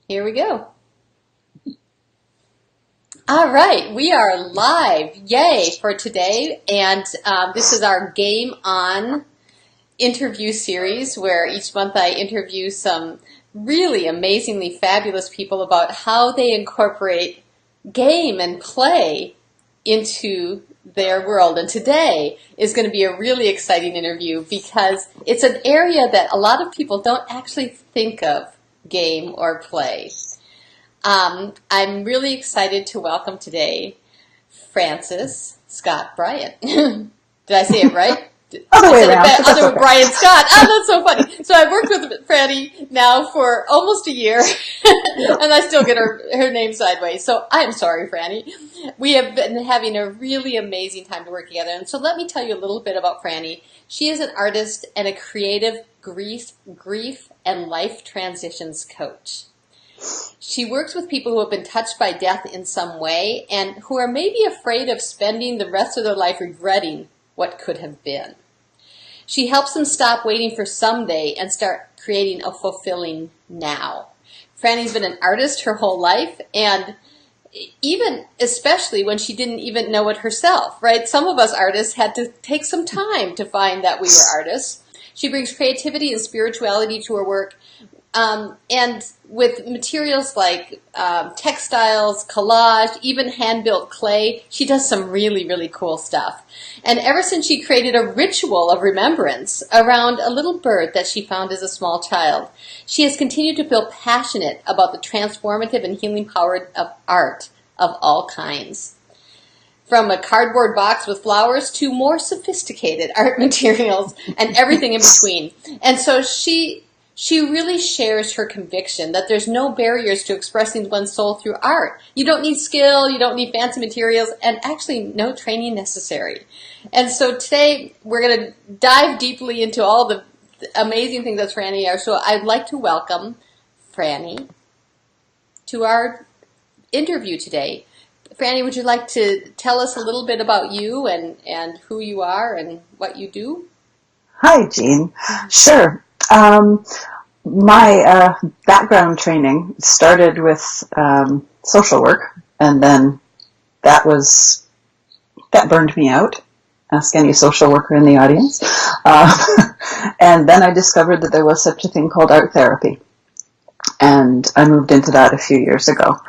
Here we go. All right, we are live. Yay for today. And this is our Game On interview series where each month I interview some really amazingly fabulous people about how they incorporate game and play into their world. And today is going to be a really exciting interview because it's an area that a lot of people don't actually think of game or play. I'm really excited to welcome today Frances Bryant. Did I say it right? Other way around. Other Bryant-Scott. Oh, that's so funny. So I've worked with Franny now for almost a year, and I still get her name sideways. So I'm sorry, Franny. We have been having a really amazing time to work together. And so let me tell you a little bit about Franny. She is an artist and a creative grief and life transitions coach. She works with people who have been touched by death in some way and who are maybe afraid of spending the rest of their life regretting what could have been. She helps them stop waiting for someday and start creating a fulfilling now. Franny's been an artist her whole life, and even especially when she didn't even know it herself, right? Some of us artists had to take some time to find that we were artists. She brings creativity and spirituality to her work. And with materials like textiles, collage, even hand-built clay, she does some really, really cool stuff. And ever since she created a ritual of remembrance around a little bird that she found as a small child, she has continued to feel passionate about the transformative and healing power of art of all kinds. From a cardboard box with flowers to more sophisticated art materials and everything in between. And so she really shares her conviction that there's no barriers to expressing one's soul through art. You don't need skill, you don't need fancy materials, and actually no training necessary. And so today we're going to dive deeply into all the amazing things that Franny are. So I'd like to welcome Franny to our interview today. Franny, would you like to tell us a little bit about you and who you are and what you do? Hi, Jean. Sure. My background training started with social work, and then that burned me out. Ask any social worker in the audience. And then I discovered that there was such a thing called art therapy, and I moved into that a few years ago.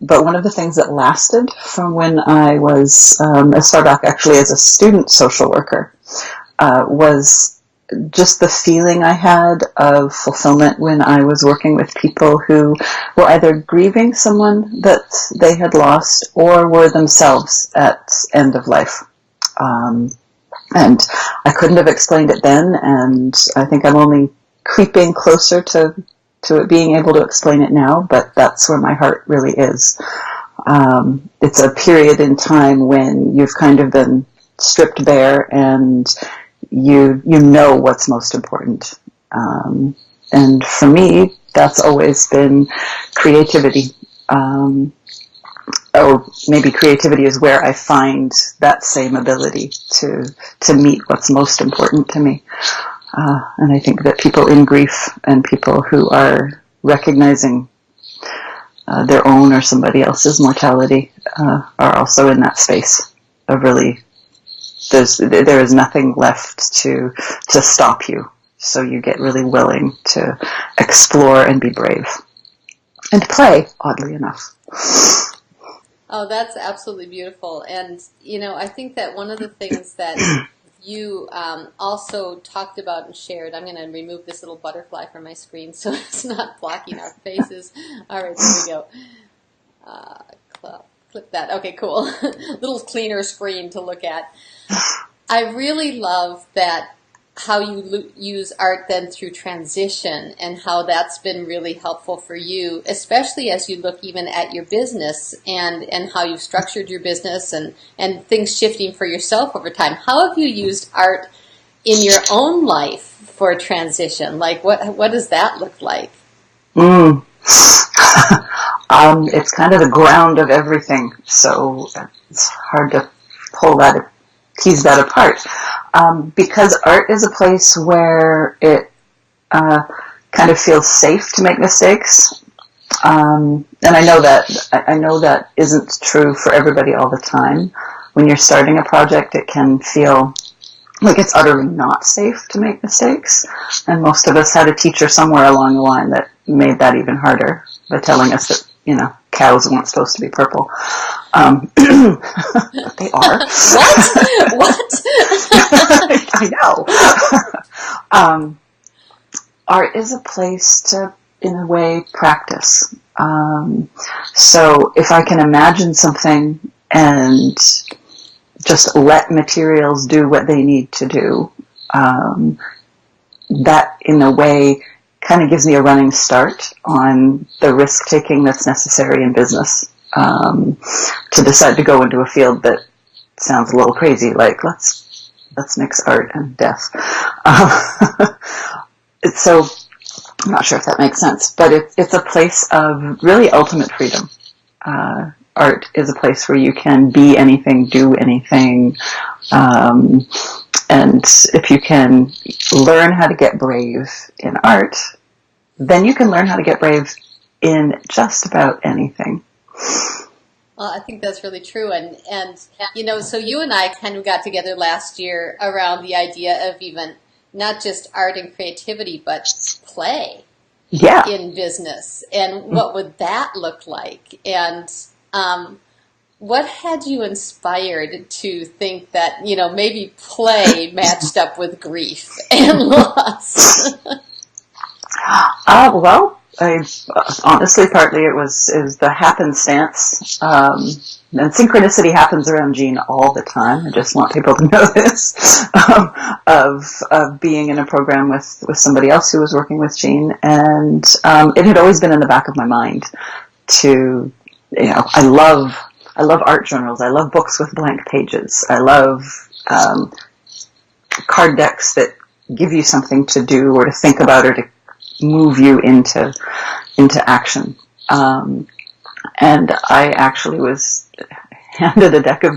But one of the things that lasted from when I was as far back actually as a student social worker was just the feeling I had of fulfillment when I was working with people who were either grieving someone that they had lost or were themselves at end of life. And I couldn't have explained it then, and I think I'm only creeping closer to it being able to explain it now, but that's where my heart really is. It's a period in time when you've kind of been stripped bare and you know what's most important. And for me, that's always been creativity. Or maybe creativity is where I find that same ability to meet what's most important to me. And I think that people in grief and people who are recognizing their own or somebody else's mortality are also in that space of really there is nothing left to stop you. So you get really willing to explore and be brave. And play, oddly enough. Oh, that's absolutely beautiful. And, I think that one of the things that you also talked about and shared, I'm going to remove this little butterfly from my screen so it's not blocking our faces. All right, there we go. Click that. Okay, cool. Little cleaner screen to look at. I really love that how you use art then through transition and how that's been really helpful for you, especially as you look even at your business and how you've structured your business and things shifting for yourself over time. How have you used art in your own life for transition? Like what does that look like? It's kind of the ground of everything, so it's hard to tease that apart. Because art is a place where it kind of feels safe to make mistakes. And I know that isn't true for everybody all the time. When you're starting a project, it can feel like it's utterly not safe to make mistakes. And most of us had a teacher somewhere along the line that made that even harder by telling us that, cows weren't supposed to be purple. But they are. What? I know. Art is a place to, in a way, practice. So if I can imagine something and just let materials do what they need to do, that in a way kind of gives me a running start on the risk-taking that's necessary in business, to decide to go into a field that sounds a little crazy, like let's mix art and death. So I'm not sure if that makes sense, but it's a place of really ultimate freedom. Art is a place where you can be anything, do anything, and if you can learn how to get brave in art, then you can learn how to get brave in just about anything. Well, I think that's really true. And so you and I kind of got together last year around the idea of even not just art and creativity, but play in business. And what would that look like? And what had you inspired to think that, maybe play matched up with grief and loss? Well, honestly, partly it was the happenstance, and synchronicity happens around Jean all the time. I just want people to know this, of being in a program with somebody else who was working with Jean, and it had always been in the back of my mind to, I love art journals. I love books with blank pages. I love card decks that give you something to do or to think about or to move you into action. And I actually was handed a deck of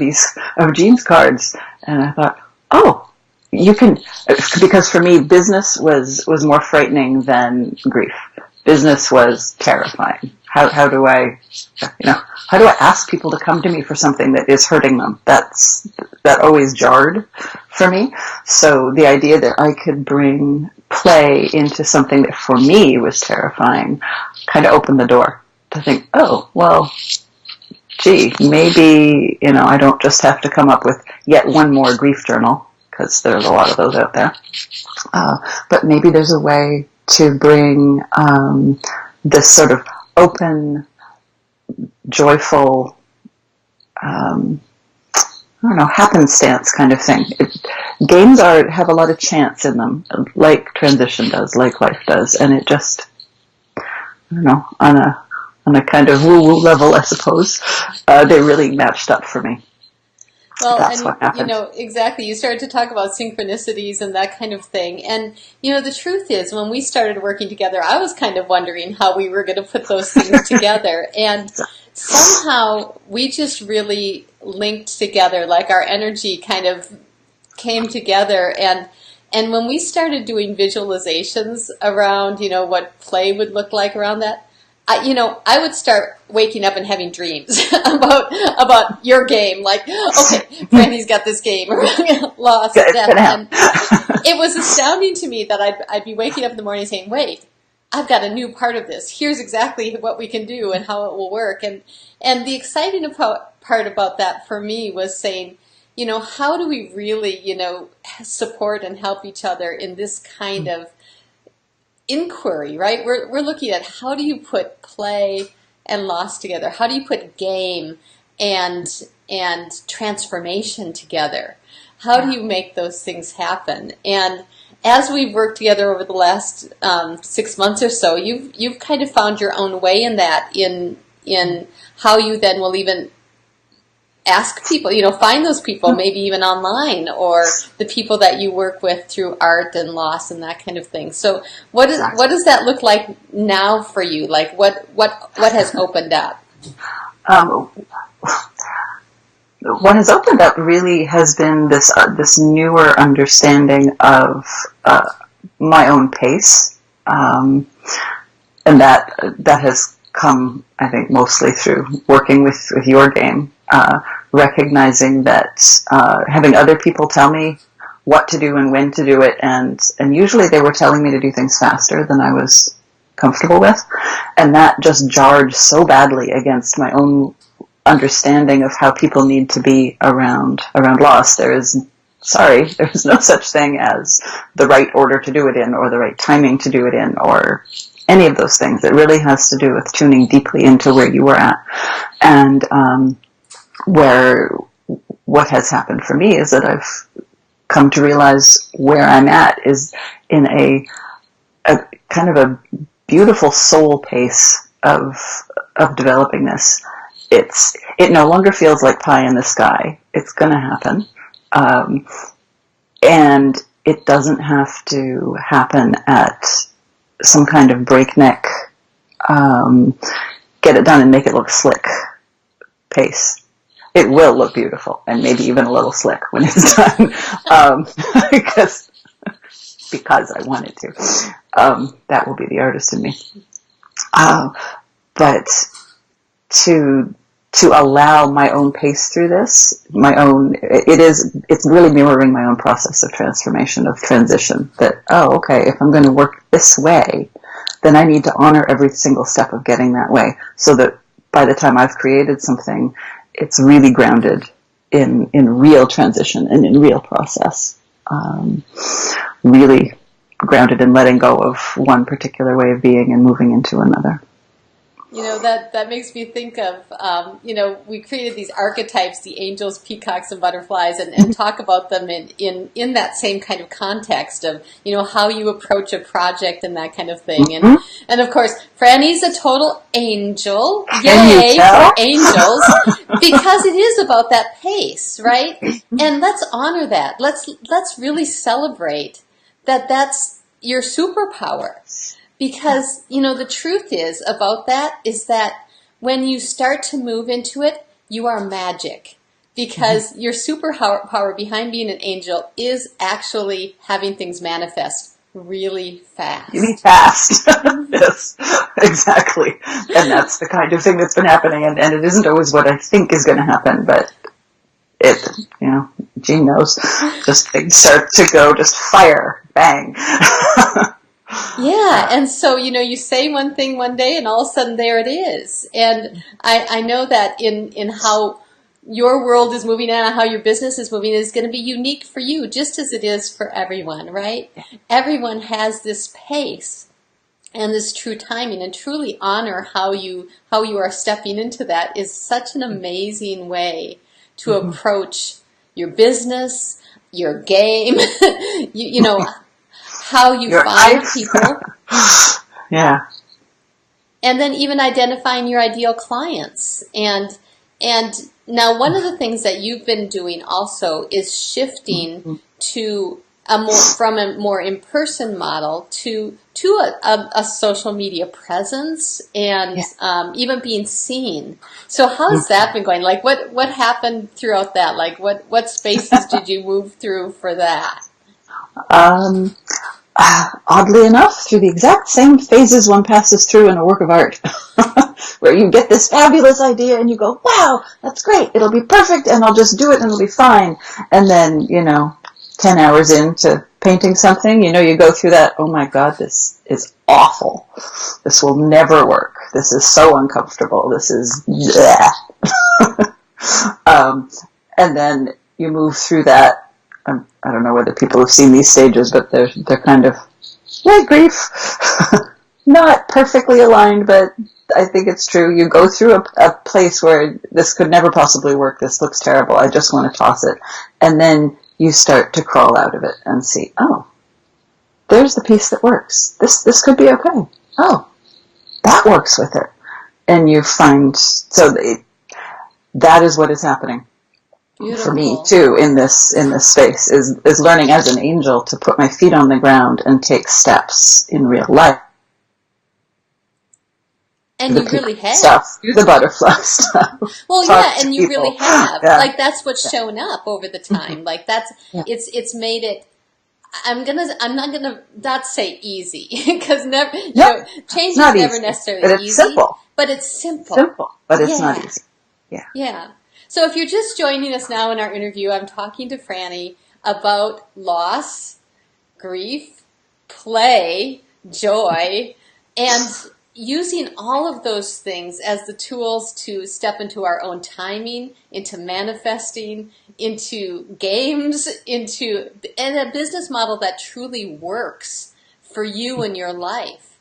Jean's cards, and I thought, oh, you can, because for me, business was more frightening than grief. Business was terrifying. How do I ask people to come to me for something that is hurting them? That always jarred for me. So the idea that I could bring play into something that for me was terrifying kind of opened the door to think, oh, well, gee, maybe, I don't just have to come up with yet one more grief journal, because there's a lot of those out there. But maybe there's a way to bring this sort of open, joyful, happenstance kind of thing. Games have a lot of chance in them, like transition does, like life does, and it just, on a kind of woo-woo level, I suppose, they really matched up for me. Well, That's what happened. Exactly. You started to talk about synchronicities and that kind of thing. And, the truth is, when we started working together, I was kind of wondering how we were going to put those things together. And somehow we just really linked together, like our energy kind of came together. And when we started doing visualizations around, what play would look like around that, I would start waking up and having dreams about your game. Like, okay, Franny's got this game, lost, death. And it was astounding to me that I'd be waking up in the morning saying, wait, I've got a new part of this. Here's exactly what we can do and how it will work. And the exciting part about that for me was saying, how do we really, support and help each other in this kind of inquiry, right? We're looking at how do you put play and loss together? How do you put game and transformation together? How do you make those things happen? And as we've worked together over the last 6 months or so, you've kind of found your own way in that, in how you then will even ask people, find those people, maybe even online, or the people that you work with through art and loss and that kind of thing. So what does that look like now for you? Like what has opened up? What has opened up really has been this newer understanding of my own pace, and that has come, I think, mostly through working with your game, recognizing that having other people tell me what to do and when to do it, and usually they were telling me to do things faster than I was comfortable with, and that just jarred so badly against my own understanding of how people need to be around loss. There's no such thing as the right order to do it in, or the right timing to do it in, or any of those things. It really has to do with tuning deeply into where you were at. And what has happened for me is that I've come to realize where I'm at is in a kind of a beautiful soul pace of developing this. It no longer feels like pie in the sky. It's going to happen. And it doesn't have to happen at some kind of breakneck, get it done and make it look slick pace. It will look beautiful, and maybe even a little slick when it's done, because I want it to. That will be the artist in me. But to allow my own pace through this, it's really mirroring my own process of transformation, of transition, that, okay, if I'm going to work this way, then I need to honor every single step of getting that way, so that by the time I've created something, it's really grounded in real transition and in real process. Really grounded in letting go of one particular way of being and moving into another. That makes me think of, we created these archetypes, the angels, peacocks, and butterflies, and talk about them in that same kind of context of, how you approach a project and that kind of thing. Mm-hmm. And of course, Franny's a total angel. Yay for angels, because it is about that pace, right? And let's honor that. Let's really celebrate that that's your superpower. Because, the truth is about that is that when you start to move into it, you are magic. Because your superpower behind being an angel is actually having things manifest really fast. Really fast. Yes, exactly. And that's the kind of thing that's been happening. And it isn't always what I think is going to happen, but Jean knows. Just things start to go, just fire, bang. Yeah, and so, you say one thing one day and all of a sudden there it is. And I know that in how your world is moving and how your business is moving is going to be unique for you, just as it is for everyone, right? Everyone has this pace and this true timing, and truly honor how you are stepping into that is such an amazing way to approach your business, your game, how you find people. Yeah. And then even identifying your ideal clients. And now one of the things that you've been doing also is shifting to from a more in-person model to a social media presence and even being seen. So how's that been going? Like what happened throughout that? Like what spaces did you move through for that? Oddly enough, through the exact same phases one passes through in a work of art, where you get this fabulous idea and you go, wow, that's great, it'll be perfect, and I'll just do it and it'll be fine. And then, 10 hours into painting something, you go through that, oh my God, this is awful. This will never work. This is so uncomfortable. This is, and then you move through that. I don't know whether people have seen these stages, but they're kind of like grief. Not perfectly aligned, but I think it's true. You go through a place where this could never possibly work. This looks terrible. I just want to toss it. And then you start to crawl out of it and see, oh, there's the piece that works. This could be okay. Oh, that works with it. And you find, that is what is happening. Beautiful. For me too in this space is learning as an angel to put my feet on the ground and take steps in real life. And you really have stuff, the butterfly stuff. Well, yeah, and you really have. Yeah. Like that's what's shown up over the time. Like that's it's made it. I'm not gonna not say easy because change is never necessarily but it's easy. Simple. But it's simple. Simple, but it's not easy. Yeah. Yeah. So if you're just joining us now in our interview, I'm talking to Franny about loss, grief, play, joy, and using all of those things as the tools to step into our own timing, into manifesting, into games, and a business model that truly works for you and your life.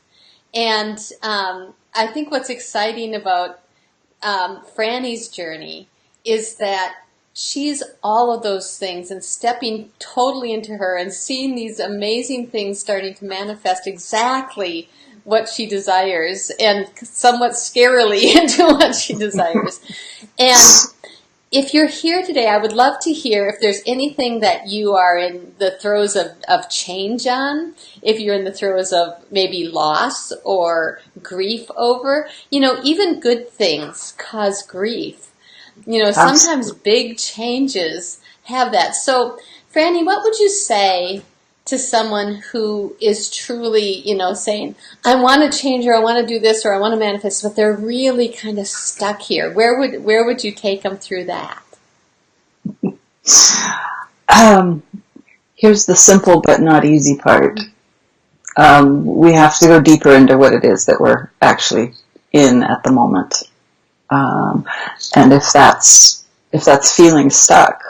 And I think what's exciting about Franny's journey is that she's all of those things and stepping totally into her and seeing these amazing things starting to manifest exactly what she desires and somewhat scarily into what she desires. And if you're here today, I would love to hear if there's anything that you are in the throes of change on, if you're in the throes of maybe loss or grief over. Even good things cause grief. Sometimes big changes have that. So, Franny, what would you say to someone who is truly, saying, I want to change, or I want to do this, or I want to manifest, but they're really kind of stuck here? Where would you take them through that? Here's the simple but not easy part. We have to go deeper into what it is that we're actually in at the moment. And if that's feeling stuck,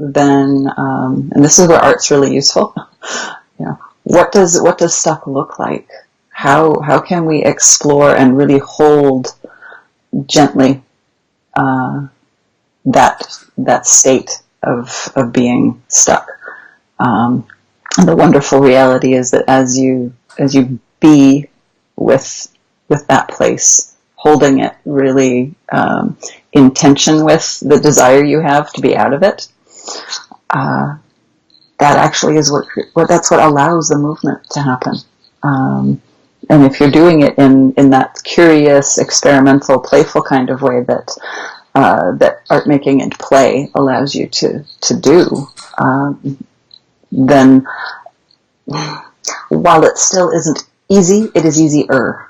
then and this is where art's really useful. What does stuck look like? How can we explore and really hold gently that state of being stuck? And the wonderful reality is that as you be with that place, holding it really in tension with the desire you have to be out of it, that actually is that's what allows the movement to happen. And if you're doing it in that curious, experimental, playful kind of way that art making and play allows you to do, then while it still isn't easy, it is easier.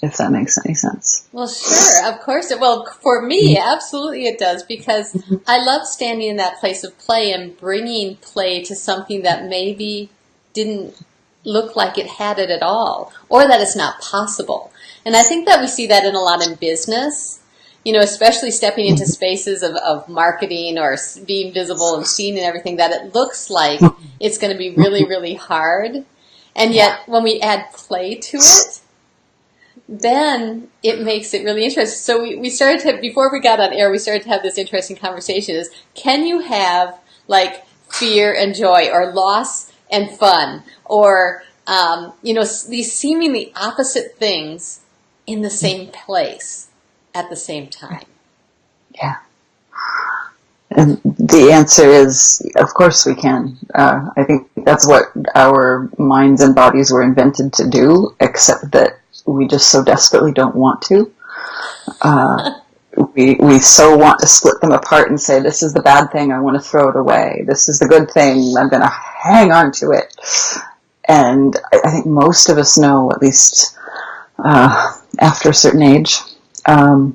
If that makes any sense. Well, sure, of course. Well, for me, absolutely it does, because I love standing in that place of play and bringing play to something that maybe didn't look like it had it at all, or that it's not possible. And I think that we see that in a lot in business, especially stepping into spaces of marketing or being visible and seen and everything, that it looks like it's going to be really, really hard. And yet, when we add play to it, then it makes it really interesting. So we started to, before we got on air, we started to have this interesting conversation is, can you have like fear and joy, or loss and fun, or, these seemingly opposite things in the same place at the same time? Yeah. And the answer is, of course we can. I think that's what our minds and bodies were invented to do, except that we just so desperately don't want to. We so want to split them apart and say, this is the bad thing, I want to throw it away. This is the good thing, I'm going to hang on to it. And I think most of us know, at least after a certain age, or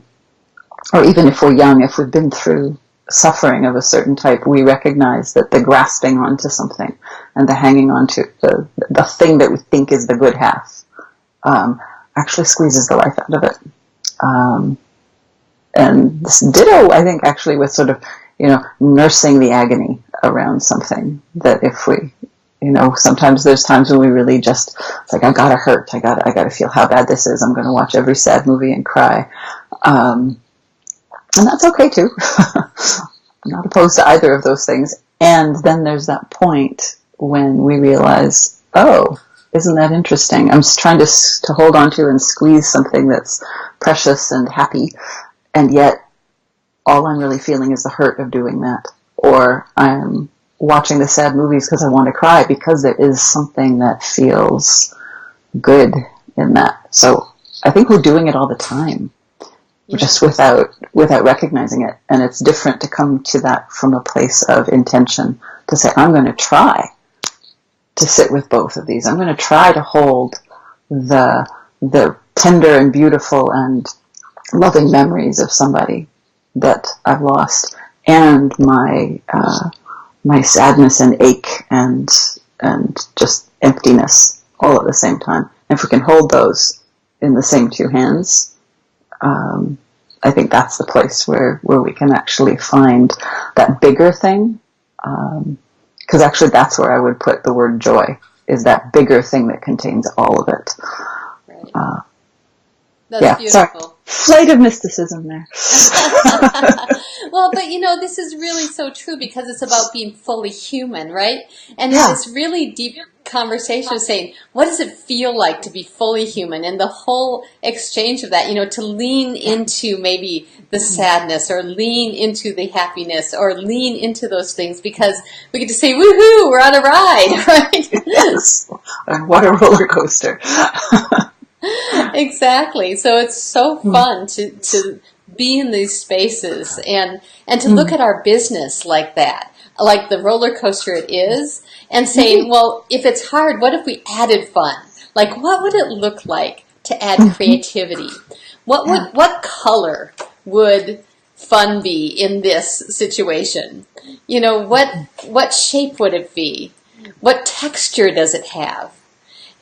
even if we're young, if we've been through suffering of a certain type, we recognize that the grasping onto something and the hanging on to the thing that we think is the good half actually squeezes the life out of it. And this ditto, I think, actually with sort of, nursing the agony around something, that if we, sometimes there's times when we really just, it's like, I gotta hurt, I gotta feel how bad this is, I'm gonna watch every sad movie and cry. And that's okay too. I'm not opposed to either of those things. And then there's that point when we realize, oh, isn't that interesting? I'm just trying to hold on to and squeeze something that's precious and happy, and yet all I'm really feeling is the hurt of doing that. Or I'm watching the sad movies because I want to cry, because there is something that feels good in that. So I think we're doing it all the time, just without recognizing it. And it's different to come to that from a place of intention, to say, I'm going to try to sit with both of these. I'm going to try to hold the tender and beautiful and loving memories of somebody that I've lost, and my sadness and ache and just emptiness all at the same time. And if we can hold those in the same two hands, I think that's the place where we can actually find that bigger thing. Because actually that's where I would put the word joy, is that bigger thing that contains all of it. Right. That's beautiful. Sorry. Flight of mysticism there. Well, but this is really so true, because it's about being fully human, right? And this really deep conversation of saying, what does it feel like to be fully human? And the whole exchange of that, to lean into maybe the sadness, or lean into the happiness, or lean into those things, because we get to say, woohoo, we're on a ride, right? Yes. And what a roller coaster. Exactly. So it's so fun to be in these spaces and to look at our business like that, like the roller coaster it is, and saying, well, if it's hard, what if we added fun? Like, what would it look like to add creativity? What color would fun be in this situation? What shape would it be? What texture does it have?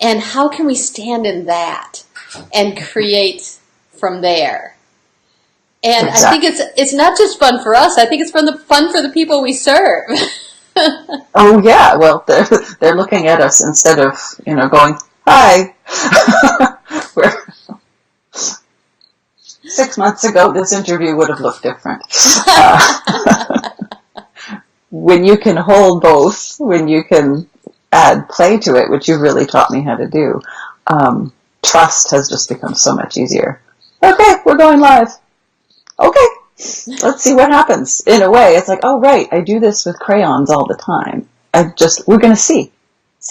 And how can we stand in that and create from there? And exactly. I think it's not just fun for us. I think it's fun for the people we serve. Oh yeah, well they're looking at us instead of going hi. Where 6 months ago this interview would have looked different. When you can hold both, when you can add play to it, which you've really taught me how to do, trust has just become so much easier. Okay, we're going live. Okay, let's see what happens. In a way, it's like, oh right, I do this with crayons all the time. We're going to see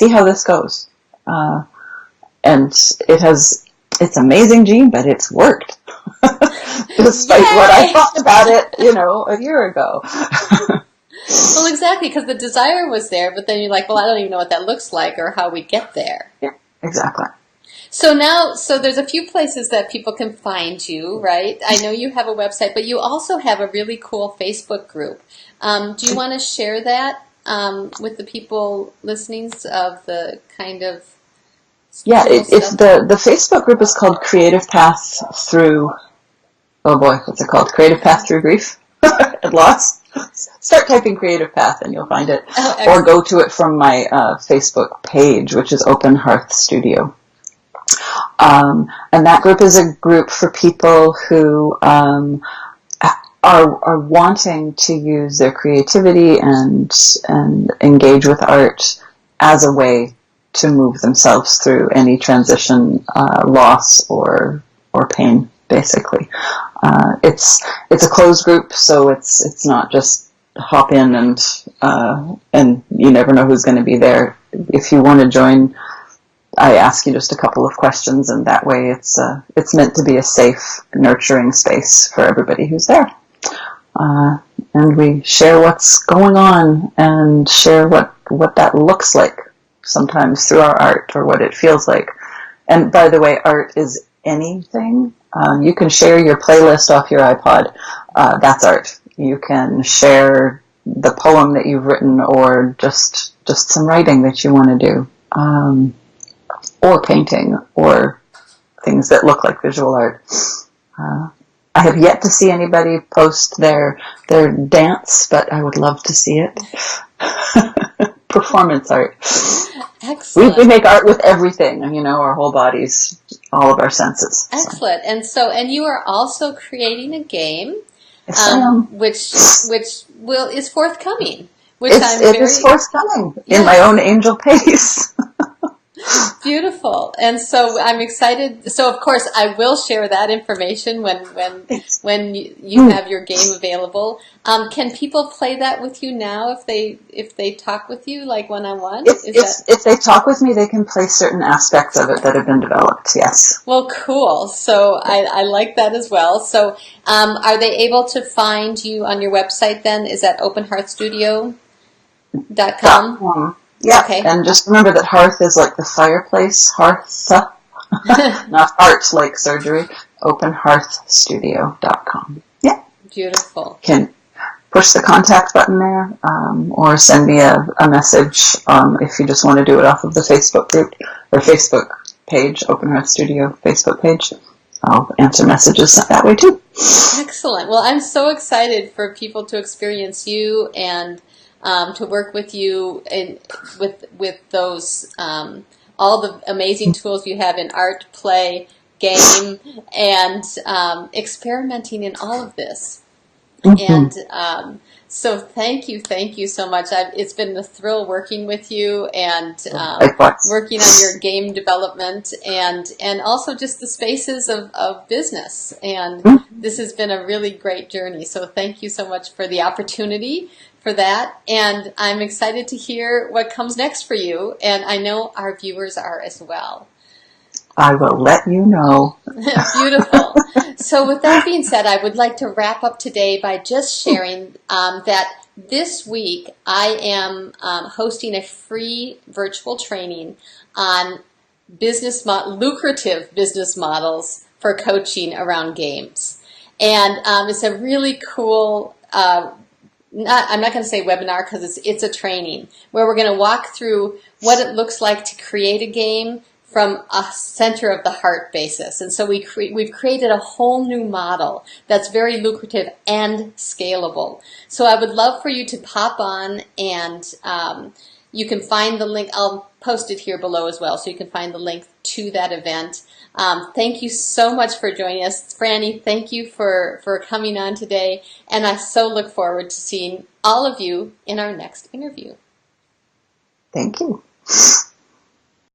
how this goes. And it's amazing, Jean, but it's worked. Despite what I thought about it, a year ago. Well, exactly, because the desire was there, but then you're like, well, I don't even know what that looks like or how we get there. Yeah, exactly. So there's a few places that people can find you, right? I know you have a website, but you also have a really cool Facebook group. Do you want to share that with the people listening of the kind of... Yeah, the Facebook group is called Creative Path Through... Oh boy, what's it called? Creative Path Through Grief and Loss. Start typing Creative Path and you'll find it. Oh, or go to it from my Facebook page, which is Open Hearth Studio. And that group is a group for people who are wanting to use their creativity and engage with art as a way to move themselves through any transition, loss, or pain. Basically, it's a closed group, so it's not just hop in and you never know who's going to be there. If you want to join, I ask you just a couple of questions, and that way it's meant to be a safe, nurturing space for everybody who's there. And we share what's going on and share what that looks like, sometimes through our art or what it feels like. And by the way, art is anything. You can share your playlist off your iPod. That's art. You can share the poem that you've written, or just some writing that you want to do, or painting, or things that look like visual art. I have yet to see anybody post their dance, but I would love to see it. Performance art. Excellent. We make art with everything, our whole bodies, all of our senses. Excellent. And you are also creating a game, which is forthcoming. It is forthcoming in my own angel pace. Beautiful. And so I'm excited. So of course I will share that information when you have your game available. Can people play that with you now if they talk with you, like one-on-one? If they talk with me, they can play certain aspects of it that have been developed, yes. Well, cool. So I like that as well. So are they able to find you on your website then? Is that openheartstudio.com? Yeah, okay. And just remember that hearth is like the fireplace, hearth, not heart like surgery. openhearthstudio.com. Yeah. Beautiful. Can push the contact button there, or send me a message if you just want to do it off of the Facebook group or Facebook page, Open Hearth Studio Facebook page. I'll answer messages that way too. Excellent. Well, I'm so excited for people to experience you and to work with you and with those all the amazing tools you have in art, play, game, and experimenting in all of this. And so thank you so much. It's been a thrill working with you and working on your game development and also just the spaces of business. And this has been a really great journey. So thank you so much for the opportunity for that. And I'm excited to hear what comes next for you. And I know our viewers are as well. I will let you know. Beautiful. So with that being said, I would like to wrap up today by just sharing that this week I am hosting a free virtual training on lucrative business models for coaching around games. And it's a really cool, I'm not going to say webinar because it's a training where we're going to walk through what it looks like to create a game from a center of the heart basis. And so we've created a whole new model that's very lucrative and scalable. So I would love for you to pop on and you can find the link. I'll post it here below as well, so you can find the link to that event. Thank you so much for joining us. Franny, thank you for coming on today. And I so look forward to seeing all of you in our next interview. Thank you.